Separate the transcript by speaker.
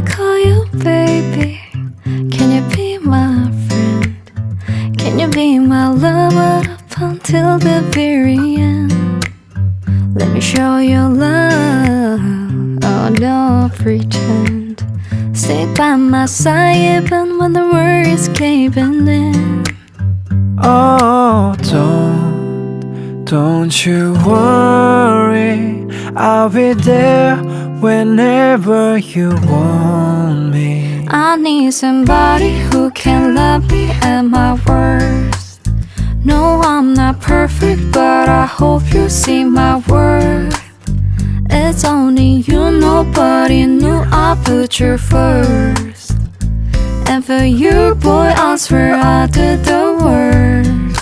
Speaker 1: I call you baby? Can you be my friend? Can you be my lover up until the very end? Let me show you love, oh don't pretend. Stay by my side even when the world is caving in.
Speaker 2: Oh, don't you worry, I'll be there whenever you want me.
Speaker 1: I need somebody who can love me at my worst. No, I'm not perfect, but I hope you see my worth. It's only you, nobody knew I put you first. And for you, boy, I swear I did the worst.